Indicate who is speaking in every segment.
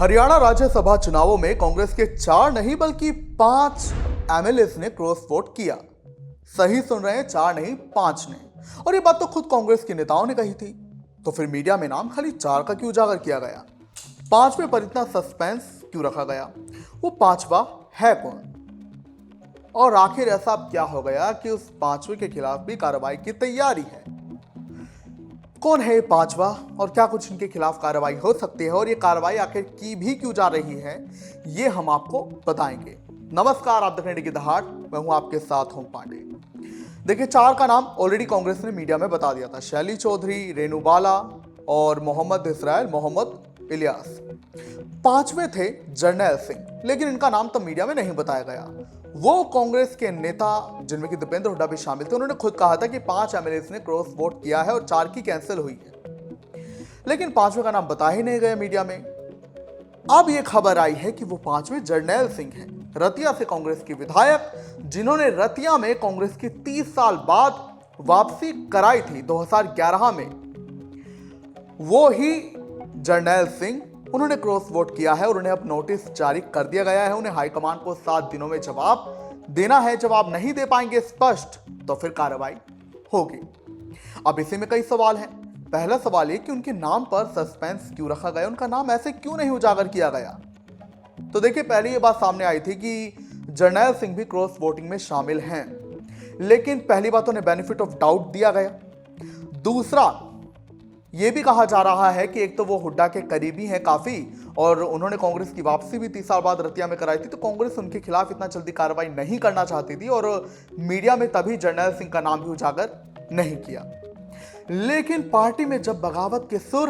Speaker 1: हरियाणा राज्यसभा चुनावों में कांग्रेस के 4 नहीं बल्कि 5 एमएलएस ने क्रॉस वोट किया। सही सुन रहे हैं, 4 नहीं 5 ने। और ये बात तो खुद कांग्रेस के नेताओं ने कही थी। तो फिर मीडिया में नाम खाली 4 का क्यों उजागर किया गया? 5वें पर इतना सस्पेंस क्यों रखा गया? वो 5वां है कौन? और आखिर ऐसा क्या हो गया कि उस 5वें के खिलाफ भी कार्रवाई की तैयारी है? कौन है ये 5वां और क्या कुछ इनके खिलाफ कार्रवाई हो सकती है और ये कार्रवाई आखिर की भी क्यों जा रही है, ये हम आपको बताएंगे। नमस्कार, आप देख रहे हैं डिगी दहाड़, मैं हूं आपके साथ हूं पांडे। देखिए, 4 का नाम ऑलरेडी कांग्रेस ने मीडिया में बता दिया था। शैली चौधरी, रेणु बाला और मोहम्मद इसराइल, मोहम्मद इलियास। 5वें थे जर्नैल सिंह, लेकिन इनका नाम तब मीडिया में नहीं बताया गया। वो कांग्रेस के नेता, जिनमें कि दीपेंद्र हुड्डा भी शामिल थे, उन्होंने खुद कहा था कि 5 एमएलएस ने क्रॉस वोट किया है और 4 की कैंसिल हुई है। लेकिन 5वें का नाम बता ही नहीं गया मीडिया में। अब यह खबर आई है कि वो 5वें जर्नैल सिंह हैं, रतिया से कांग्रेस के विधायक, जिन्होंने रतिया में कांग्रेस की 30 साल बाद वापसी कराई थी 2011 में। वो ही जर्नैल सिंह, उन्होंने क्रॉस वोट किया है और उन्हें अब नोटिस जारी कर दिया गया है। उन्हें हाईकमान को 7 दिनों में जवाब देना है। जवाब नहीं दे पाएंगे स्पष्ट तो फिर कार्रवाई होगी। अब इसी में कई सवाल हैं। पहला सवाल ये कि उनके नाम पर सस्पेंस क्यों रखा गया, उनका नाम ऐसे क्यों नहीं उजागर किया गया? तो देखिए, पहले ये बात सामने आई थी कि जर्नैल सिंह भी क्रॉस वोटिंग में शामिल हैं, लेकिन पहली बात उन्हें बेनिफिट ऑफ डाउट दिया गया। दूसरा, ये भी कहा जा रहा है कि एक तो वो हुड्डा के करीबी हैं काफी, और उन्होंने कांग्रेस की वापसी भी 30 साल बाद रतिया में कराई थी, तो कांग्रेस उनके खिलाफ इतना जल्दी कार्रवाई नहीं करना चाहती थी और मीडिया में तभी जर्नैल सिंह का नाम भी उजागर नहीं किया। लेकिन पार्टी में जब बगावत के सुर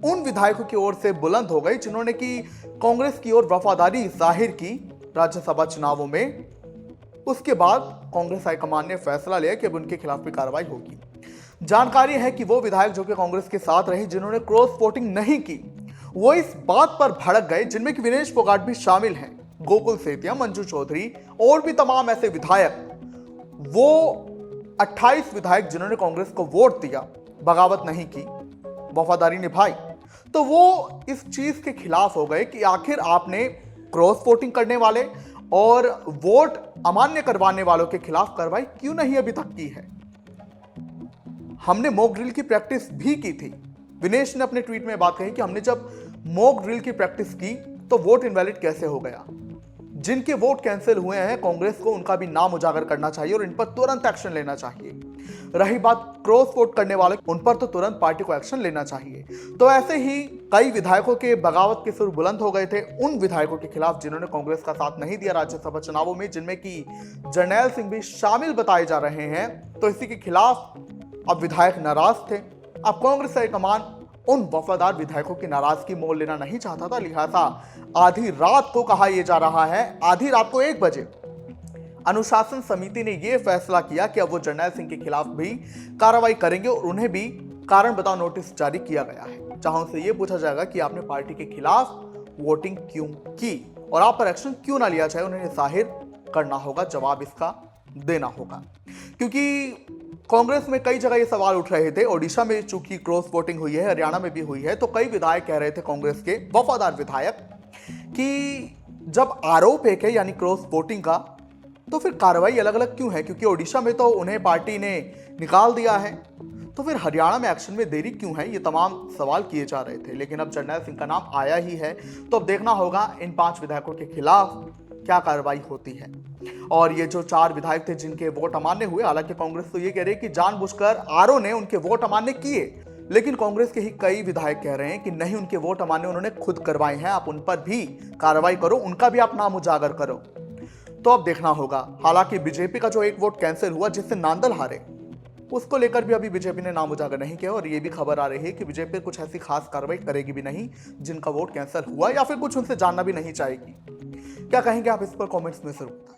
Speaker 1: उन विधायकों की ओर से बुलंद हो गई जिन्होंने की कांग्रेस की ओर वफादारी जाहिर की राज्यसभा चुनावों में, उसके बाद कांग्रेस हाईकमान ने फैसला लिया कि अब उनके खिलाफ भी कार्रवाई होगी। जानकारी है कि वो विधायक जो कि कांग्रेस के साथ रहे, जिन्होंने क्रॉस वोटिंग नहीं की, वो इस बात पर भड़क गए, जिनमें कि विनेश फोगाट भी शामिल हैं, गोकुल सेतिया, मंजू चौधरी और भी तमाम ऐसे विधायक। वो 28 विधायक जिन्होंने कांग्रेस को वोट दिया, बगावत नहीं की, वफादारी निभाई, तो वो इस चीज के खिलाफ हो गए कि आखिर आपने क्रॉस वोटिंग करने वाले और वोट अमान्य करवाने वालों के खिलाफ कार्रवाई क्यों नहीं अभी तक की है? हमने मॉक ड्रिल की प्रैक्टिस भी की थी। विनेश ने अपने ट्वीट में बात कही कि हमने जब मॉक ड्रिल की प्रैक्टिस की तो वोट इनवैलिड कैसे हो गया। जिनके वोट कैंसिल हुए हैं, कांग्रेस को उनका भी नाम उजागर करना चाहिए और इन पर तुरंत एक्शन लेना चाहिए। रही बात क्रॉस वोट करने वाले, उन पर तो तुरंत पार्टी को एक्शन लेना चाहिए। तो ऐसे ही कई विधायकों के बगावत के सुर बुलंद हो गए थे उन विधायकों के खिलाफ जिन्होंने कांग्रेस का साथ नहीं दिया राज्यसभा चुनावों में, जिनमें कि जर्नैल सिंह भी शामिल बताए जा रहे हैं। तो इसी के खिलाफ अब विधायक नाराज थे। अब कांग्रेस हाईकमान उन वफादार विधायकों की नाराजगी मोल लेना नहीं चाहता था, लिहाजा आधी रात को कहा यह जा रहा है, आधी रात को 1 बजे अनुशासन समिति ने यह फैसला किया कि अब वो जर्नैल सिंह के खिलाफ भी कार्रवाई करेंगे और उन्हें भी कारण बताओ नोटिस जारी किया गया है, जहां से यह पूछा जाएगा कि आपने पार्टी के खिलाफ वोटिंग क्यों की और आप पर एक्शन क्यों ना लिया जाए। उन्हें जाहिर करना होगा, जवाब इसका देना होगा। क्योंकि कांग्रेस में कई जगह ये सवाल उठ रहे थे। ओडिशा में चूंकि क्रॉस वोटिंग हुई है, हरियाणा में भी हुई है, तो कई विधायक कह रहे थे, कांग्रेस के वफादार विधायक, कि जब आरोप एक है यानी क्रॉस वोटिंग का, तो फिर कार्रवाई अलग अलग क्यों है? क्योंकि ओडिशा में तो उन्हें पार्टी ने निकाल दिया है, तो फिर हरियाणा में एक्शन में देरी क्यों है? ये तमाम सवाल किए जा रहे थे। लेकिन अब जर्नैल सिंह का नाम आया ही है, तो अब देखना होगा इन 5 विधायकों के खिलाफ क्या कार्रवाई होती है। और ये जो 4 विधायक थे जिनके वोट अमान्य हुए, हालांकि कांग्रेस तो ये कह रही है कि जानबूझकर आरओ ने उनके वोट अमान्य किए, लेकिन कांग्रेस के ही कई विधायक कह रहे हैं कि नहीं, उनके वोट अमान्य उन्होंने खुद करवाए हैं, आप उन पर भी कार्रवाई करो, उनका भी आप नाम उजागर करो। तो अब देखना होगा। हालांकि बीजेपी का जो एक वोट कैंसिल हुआ जिससे नांदल हारे, उसको लेकर भी अभी बीजेपी ने नाम उजागर नहीं किया और ये भी खबर आ रही है कि बीजेपी कुछ ऐसी खास कार्रवाई करेगी भी नहीं जिनका वोट कैंसिल हुआ, या फिर कुछ उनसे जानना भी नहीं चाहेगी। क्या कहेंगे आप इस पर? कमेंट्स में जरूर बताएं।